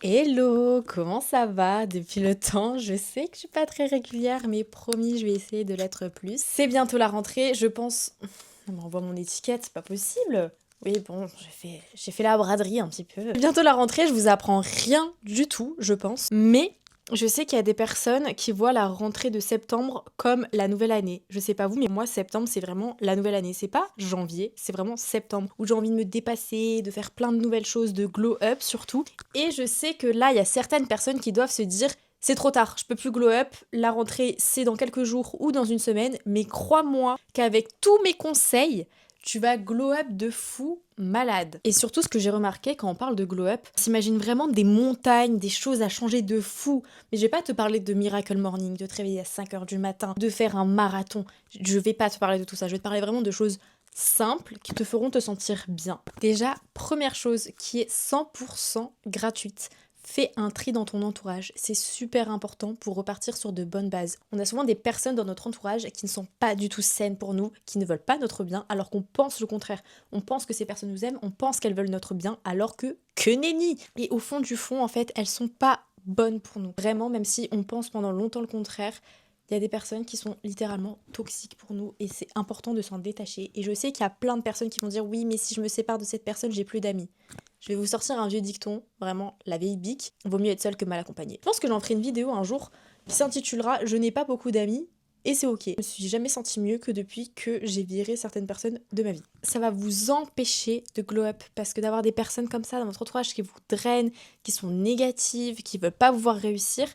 Hello, comment ça va depuis le temps? Je sais que je suis pas très régulière, mais promis, je vais essayer de l'être plus. C'est bientôt la rentrée, je pense. On m'envoie mon étiquette, c'est pas possible. Oui, bon, j'ai fait la braderie un petit peu. C'est bientôt la rentrée, je vous apprends rien du tout, je pense. Mais je sais qu'il y a des personnes qui voient la rentrée de septembre comme la nouvelle année. Je sais pas vous, mais moi, septembre, c'est vraiment la nouvelle année. C'est pas janvier, c'est vraiment septembre, où j'ai envie de me dépasser, de faire plein de nouvelles choses, de glow up surtout. Et je sais que là, il y a certaines personnes qui doivent se dire c'est trop tard, je peux plus glow up, la rentrée c'est dans quelques jours ou dans une semaine, mais crois-moi qu'avec tous mes conseils, tu vas glow up de fou malade. Et surtout, ce que j'ai remarqué quand on parle de glow up, on s'imagine vraiment des montagnes, des choses à changer de fou. Mais je vais pas te parler de Miracle Morning, de te réveiller à 5 h du matin, de faire un marathon. Je vais pas te parler de tout ça, je vais te parler vraiment de choses simples qui te feront te sentir bien. Déjà, première chose qui est 100% gratuite. Fais un tri dans ton entourage, c'est super important pour repartir sur de bonnes bases. On a souvent des personnes dans notre entourage qui ne sont pas du tout saines pour nous, qui ne veulent pas notre bien, alors qu'on pense le contraire. On pense que ces personnes nous aiment, on pense qu'elles veulent notre bien, alors que nenni. Et au fond du fond, en fait, elles sont pas bonnes pour nous. Vraiment, même si on pense pendant longtemps le contraire, il y a des personnes qui sont littéralement toxiques pour nous et c'est important de s'en détacher. Et je sais qu'il y a plein de personnes qui vont dire oui, mais si je me sépare de cette personne, j'ai plus d'amis. Je vais vous sortir un vieux dicton, vraiment la vieille bique. Vaut mieux être seul que mal accompagné. Je pense que j'en ferai une vidéo un jour qui s'intitulera Je n'ai pas beaucoup d'amis et c'est ok. Je me suis jamais sentie mieux que depuis que j'ai viré certaines personnes de ma vie. Ça va vous empêcher de glow up parce que d'avoir des personnes comme ça dans votre entourage qui vous drainent, qui sont négatives, qui veulent pas vous voir réussir,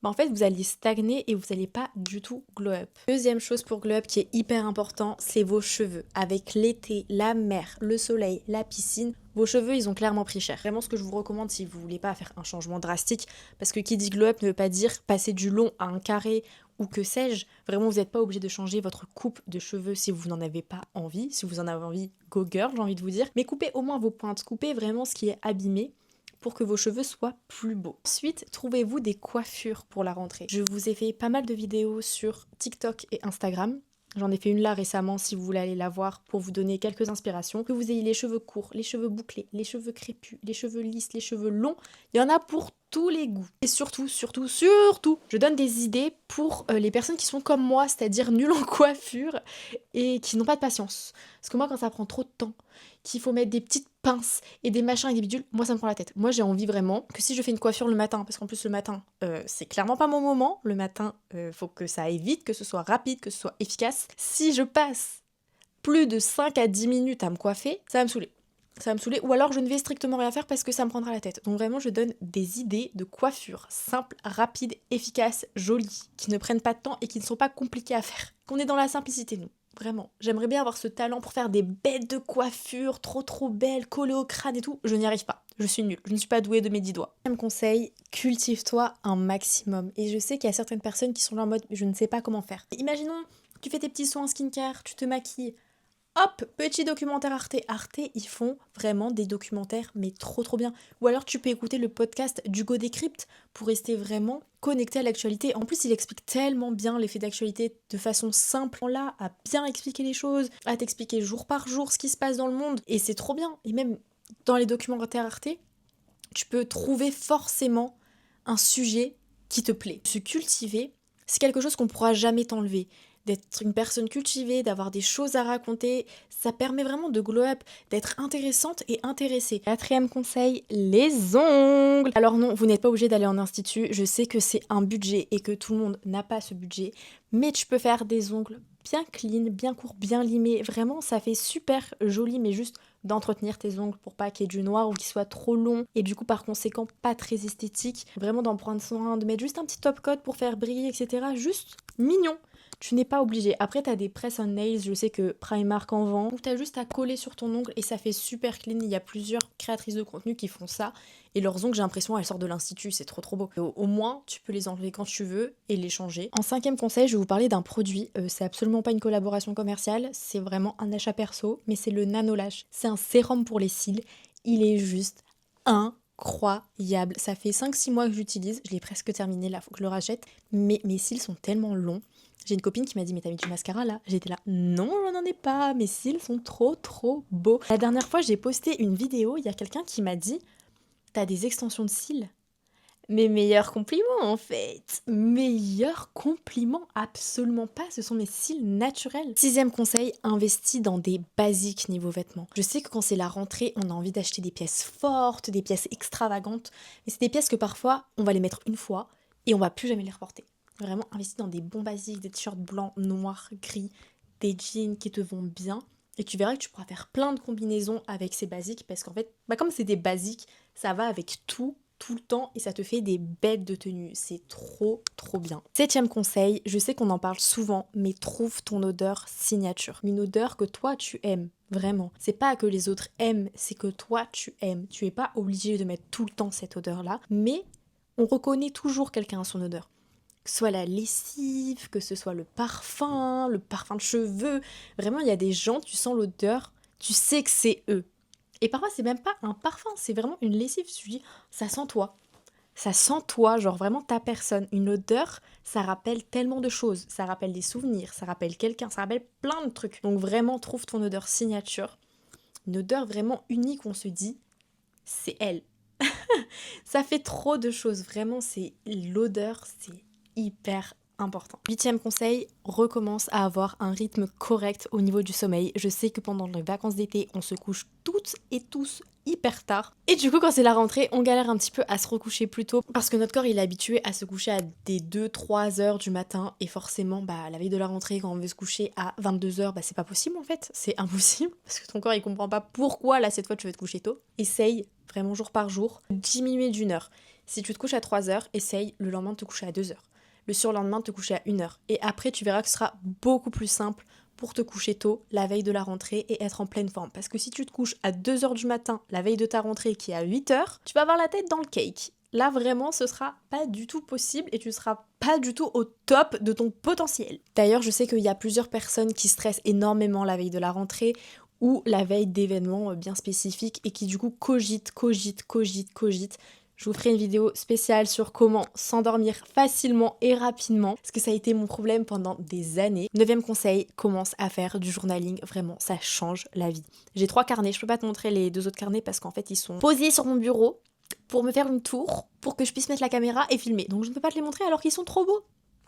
bah en fait vous allez stagner et vous n'allez pas du tout glow up. Deuxième chose pour glow up qui est hyper important, c'est vos cheveux. Avec l'été, la mer, le soleil, la piscine, vos cheveux ils ont clairement pris cher. Vraiment ce que je vous recommande si vous voulez pas faire un changement drastique, parce que qui dit glow up ne veut pas dire passer du long à un carré ou que sais-je. Vraiment vous n'êtes pas obligé de changer votre coupe de cheveux si vous n'en avez pas envie. Si vous en avez envie, go girl j'ai envie de vous dire. Mais coupez au moins vos pointes, coupez vraiment ce qui est abîmé pour que vos cheveux soient plus beaux. Ensuite, trouvez-vous des coiffures pour la rentrée. Je vous ai fait pas mal de vidéos sur TikTok et Instagram. J'en ai fait une là récemment si vous voulez aller la voir pour vous donner quelques inspirations. Que vous ayez les cheveux courts, les cheveux bouclés, les cheveux crépus, les cheveux lisses, les cheveux longs, il y en a pour tous les goûts. Et surtout, je donne des idées pour les personnes qui sont comme moi, c'est-à-dire nulles en coiffure et qui n'ont pas de patience. Parce que moi, quand ça prend trop de temps, qu'il faut mettre des petites pinces et des machins et des bidules, moi ça me prend la tête. Moi j'ai envie vraiment que si je fais une coiffure le matin, parce qu'en plus le matin c'est clairement pas mon moment, le matin faut que ça aille vite, que ce soit rapide, que ce soit efficace. Si je passe plus de 5 à 10 minutes à me coiffer, ça va me saouler. Ça va me saouler, ou alors je ne vais strictement rien faire parce que ça me prendra la tête. Donc vraiment, je donne des idées de coiffure simples, rapides, efficaces, jolies, qui ne prennent pas de temps et qui ne sont pas compliquées à faire. Qu'on est dans la simplicité, nous. Vraiment. J'aimerais bien avoir ce talent pour faire des bêtes de coiffure, trop belles, collées au crâne et tout. Je n'y arrive pas. Je suis nulle. Je ne suis pas douée de mes 10 doigts. Deuxième conseil, cultive-toi un maximum. Et je sais qu'il y a certaines personnes qui sont là en mode je ne sais pas comment faire. Imaginons, tu fais tes petits soins skincare, tu te maquilles. Hop, petit documentaire Arte. Arte, ils font vraiment des documentaires, mais trop bien. Ou alors tu peux écouter le podcast d'Hugo Décrypte pour rester vraiment connecté à l'actualité. En plus, il explique tellement bien les faits d'actualité de façon simple. Là, à bien expliquer les choses, à t'expliquer jour par jour ce qui se passe dans le monde. Et c'est trop bien. Et même dans les documentaires Arte, tu peux trouver forcément un sujet qui te plaît. Se cultiver, c'est quelque chose qu'on ne pourra jamais t'enlever. D'être une personne cultivée, d'avoir des choses à raconter, ça permet vraiment de glow up, d'être intéressante et intéressée. Quatrième conseil, les ongles. Alors non, vous n'êtes pas obligé d'aller en institut, je sais que c'est un budget et que tout le monde n'a pas ce budget, mais tu peux faire des ongles bien clean, bien courts, bien limés. Vraiment, ça fait super joli, mais juste d'entretenir tes ongles pour pas qu'il y ait du noir ou qu'ils soient trop longs et du coup par conséquent pas très esthétique. Vraiment d'en prendre soin, de mettre juste un petit top coat pour faire briller, etc. Juste mignon. Tu n'es pas obligé. Après, t'as des press on nails, je sais que Primark en vend, où t'as juste à coller sur ton ongle et ça fait super clean. Il y a plusieurs créatrices de contenu qui font ça. Et leurs ongles, j'ai l'impression, elles sortent de l'institut, c'est trop beau. Au moins, tu peux les enlever quand tu veux et les changer. En cinquième conseil, je vais vous parler d'un produit. C'est absolument pas une collaboration commerciale, c'est vraiment un achat perso, mais c'est le Nanolash. C'est un sérum pour les cils. Il est juste incroyable. Ça fait 5-6 mois que j'utilise, je l'ai presque terminé là, faut que je le rachète. Mais mes cils sont tellement longs. J'ai une copine qui m'a dit mais t'as mis du mascara là? J'étais là non je n'en ai pas, mes cils sont trop beaux. La dernière fois j'ai posté une vidéo, il y a quelqu'un qui m'a dit t'as des extensions de cils? Mes meilleurs compliments en fait. Meilleurs compliments, absolument pas, ce sont mes cils naturels. Sixième conseil, investis dans des basiques niveau vêtements. Je sais que quand c'est la rentrée, on a envie d'acheter des pièces fortes, des pièces extravagantes, mais c'est des pièces que parfois on va les mettre une fois et on va plus jamais les reporter. Vraiment, investis dans des bons basiques, des t-shirts blancs, noirs, gris, des jeans qui te vont bien. Et tu verras que tu pourras faire plein de combinaisons avec ces basiques parce qu'en fait, comme c'est des basiques, ça va avec tout le temps et ça te fait des bêtes de tenues. C'est trop trop bien. Septième conseil, je sais qu'on en parle souvent, mais trouve ton odeur signature. Une odeur que toi tu aimes. Vraiment. C'est pas que les autres aiment, c'est que toi tu aimes. Tu es pas obligé de mettre tout le temps cette odeur-là, mais on reconnaît toujours quelqu'un à son odeur. Que ce soit la lessive, que ce soit le parfum de cheveux. Vraiment, il y a des gens, tu sens l'odeur, tu sais que c'est eux. Et parfois, c'est même pas un parfum, c'est vraiment une lessive. Tu dis, ça sent toi. Ça sent toi, genre vraiment ta personne. Une odeur, ça rappelle tellement de choses. Ça rappelle des souvenirs, ça rappelle quelqu'un, ça rappelle plein de trucs. Donc vraiment, trouve ton odeur signature. Une odeur vraiment unique, on se dit, c'est elle. Ça fait trop de choses, vraiment, c'est l'odeur, c'est hyper important. Huitième conseil, recommence à avoir un rythme correct au niveau du sommeil. Je sais que pendant les vacances d'été, on se couche toutes et tous hyper tard. Et du coup, quand c'est la rentrée, on galère un petit peu à se recoucher plus tôt parce que notre corps il est habitué à se coucher à des 2-3 heures du matin et forcément, la veille de la rentrée, quand on veut se coucher à 22 heures, c'est pas possible en fait, c'est impossible parce que ton corps il comprend pas pourquoi là cette fois tu veux te coucher tôt. Essaye vraiment jour par jour, diminuer d'une heure. Si tu te couches à 3 heures, essaye le lendemain de te coucher à 2 heures. Le surlendemain de te coucher à 1 heure. Et après, tu verras que ce sera beaucoup plus simple pour te coucher tôt, la veille de la rentrée, et être en pleine forme. Parce que si tu te couches à 2 heures du matin, la veille de ta rentrée, qui est à 8 heures, tu vas avoir la tête dans le cake. Là, vraiment, ce sera pas du tout possible et tu seras pas du tout au top de ton potentiel. D'ailleurs, je sais qu'il y a plusieurs personnes qui stressent énormément la veille de la rentrée ou la veille d'événements bien spécifiques et qui du coup cogitent. Je vous ferai une vidéo spéciale sur comment s'endormir facilement et rapidement, parce que ça a été mon problème pendant des années. Neuvième conseil, commence à faire du journaling, vraiment, ça change la vie. J'ai 3 carnets, je peux pas te montrer les 2 autres carnets parce qu'en fait ils sont posés sur mon bureau pour me faire une tour, pour que je puisse mettre la caméra et filmer. Donc je ne peux pas te les montrer alors qu'ils sont trop beaux.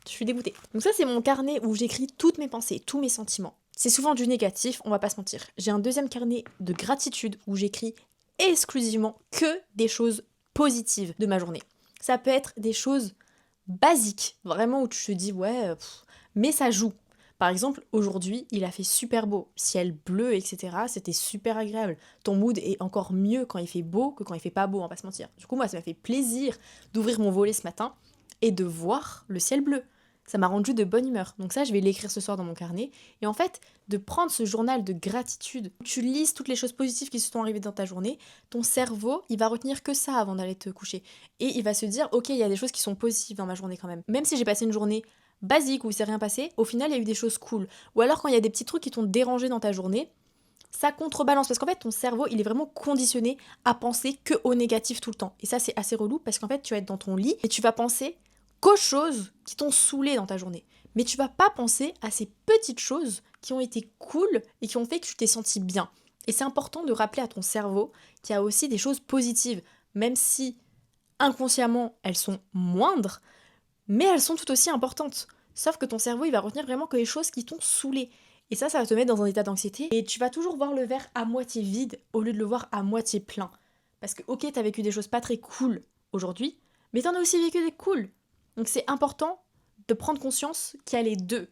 Je suis dégoûtée. Donc ça c'est mon carnet où j'écris toutes mes pensées, tous mes sentiments. C'est souvent du négatif, on va pas se mentir. J'ai un deuxième carnet de gratitude où j'écris exclusivement que des choses positives de ma journée. Ça peut être des choses basiques, vraiment où tu te dis ouais, mais ça joue. Par exemple, aujourd'hui, il a fait super beau, ciel bleu, etc. C'était super agréable. Ton mood est encore mieux quand il fait beau que quand il fait pas beau, on va pas se mentir. Du coup, moi, ça m'a fait plaisir d'ouvrir mon volet ce matin et de voir le ciel bleu. Ça m'a rendu de bonne humeur. Donc ça, je vais l'écrire ce soir dans mon carnet. Et en fait, de prendre ce journal de gratitude, tu lises toutes les choses positives qui se sont arrivées dans ta journée, ton cerveau, il va retenir que ça avant d'aller te coucher. Et il va se dire, ok, il y a des choses qui sont positives dans ma journée quand même. Même si j'ai passé une journée basique où il s'est rien passé, au final, il y a eu des choses cool. Ou alors quand il y a des petits trucs qui t'ont dérangé dans ta journée, ça contrebalance parce qu'en fait ton cerveau il est vraiment conditionné à penser que au négatif tout le temps et ça c'est assez relou parce qu'en fait tu vas être dans ton lit et tu vas penser qu'aux choses qui t'ont saoulé dans ta journée mais tu vas pas penser à ces petites choses qui ont été cool et qui ont fait que tu t'es senti bien et c'est important de rappeler à ton cerveau qu'il y a aussi des choses positives même si inconsciemment elles sont moindres mais elles sont tout aussi importantes sauf que ton cerveau il va retenir vraiment que les choses qui t'ont saoulé. Et ça va te mettre dans un état d'anxiété et tu vas toujours voir le verre à moitié vide au lieu de le voir à moitié plein. Parce que ok, t'as vécu des choses pas très cool aujourd'hui, mais t'en as aussi vécu des cool. Donc c'est important de prendre conscience qu'il y a les deux.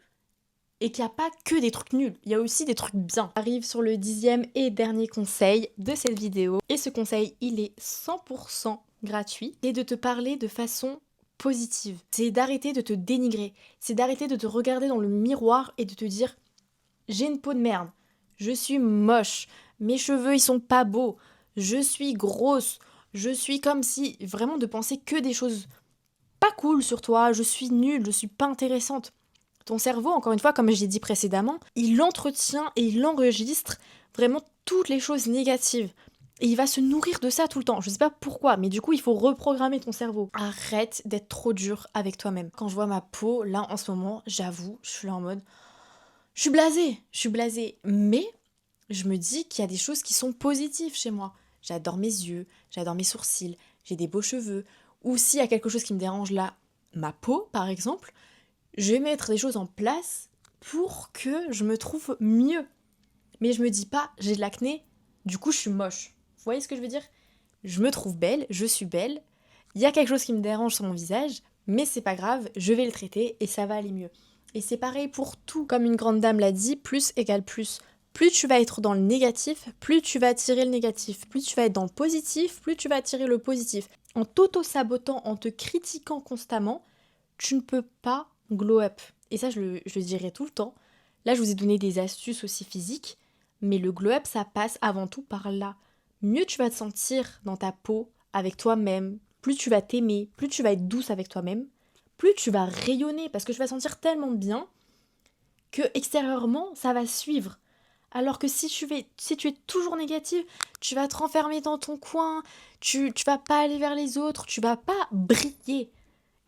Et qu'il n'y a pas que des trucs nuls, il y a aussi des trucs bien. Arrive sur le 10e et dernier conseil de cette vidéo. Et ce conseil, il est 100% gratuit. Et de te parler de façon positive. C'est d'arrêter de te dénigrer. C'est d'arrêter de te regarder dans le miroir et de te dire j'ai une peau de merde, je suis moche, mes cheveux ils sont pas beaux, je suis grosse, je suis comme si vraiment de penser que des choses pas cool sur toi, je suis nulle, je suis pas intéressante. Ton cerveau, encore une fois, comme j'ai dit précédemment, il entretient et il enregistre vraiment toutes les choses négatives. Et il va se nourrir de ça tout le temps. Je sais pas pourquoi, mais du coup, il faut reprogrammer ton cerveau. Arrête d'être trop dur avec toi-même. Quand je vois ma peau, là, en ce moment, j'avoue, je suis là en mode je suis blasée, mais je me dis qu'il y a des choses qui sont positives chez moi. J'adore mes yeux, j'adore mes sourcils, j'ai des beaux cheveux, ou s'il y a quelque chose qui me dérange là, ma peau par exemple, je vais mettre des choses en place pour que je me trouve mieux. Mais je me dis pas, j'ai de l'acné, du coup je suis moche. Vous voyez ce que je veux dire? Je me trouve belle, je suis belle, il y a quelque chose qui me dérange sur mon visage, mais c'est pas grave, je vais le traiter et ça va aller mieux. Et c'est pareil pour tout. Comme une grande dame l'a dit, plus égale plus. Plus tu vas être dans le négatif, plus tu vas attirer le négatif. Plus tu vas être dans le positif, plus tu vas attirer le positif. En t'auto-sabotant, en te critiquant constamment, tu ne peux pas glow up. Et ça, je le dirai tout le temps. Là, je vous ai donné des astuces aussi physiques, mais le glow up, ça passe avant tout par là. Mieux tu vas te sentir dans ta peau, avec toi-même, plus tu vas t'aimer, plus tu vas être douce avec toi-même, plus tu vas rayonner, parce que tu vas sentir tellement bien que extérieurement, ça va suivre. Alors que si tu es toujours négative, tu vas te renfermer dans ton coin, tu vas pas aller vers les autres, tu vas pas briller.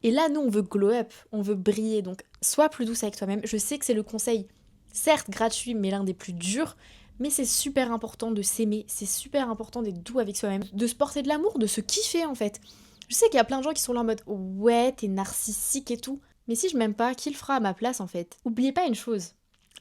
Et là, nous, on veut glow up, on veut briller. Donc, sois plus douce avec toi-même. Je sais que c'est le conseil, certes gratuit, mais l'un des plus durs. Mais c'est super important de s'aimer, c'est super important d'être doux avec soi-même, de se porter de l'amour, de se kiffer en fait. Je sais qu'il y a plein de gens qui sont là en mode ouais, t'es narcissique et tout. Mais si je m'aime pas, qui le fera à ma place en fait? Oubliez pas une chose,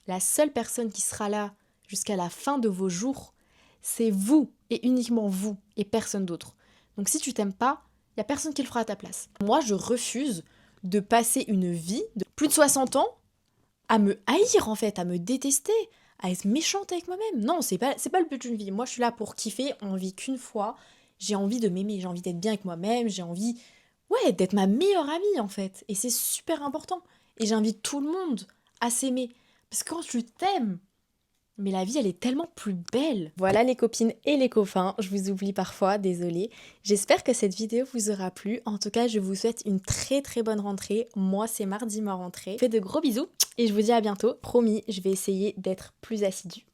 la seule personne qui sera là jusqu'à la fin de vos jours, c'est vous et uniquement vous et personne d'autre. Donc si tu t'aimes pas, il y a personne qui le fera à ta place. Moi, je refuse de passer une vie de plus de 60 ans à me haïr en fait, à me détester, à être méchante avec moi-même. Non, c'est pas le but d'une vie. Moi, je suis là pour kiffer, on vit qu'une fois. J'ai envie de m'aimer, j'ai envie d'être bien avec moi-même, j'ai envie, ouais, d'être ma meilleure amie en fait. Et c'est super important. Et j'invite tout le monde à s'aimer. Parce que quand tu t'aimes, mais la vie, elle est tellement plus belle. Voilà les copines et les copains, je vous oublie parfois, désolée. J'espère que cette vidéo vous aura plu. En tout cas, je vous souhaite une très très bonne rentrée. Moi, c'est mardi ma rentrée. Je vous fais de gros bisous et je vous dis à bientôt. Promis, je vais essayer d'être plus assidue.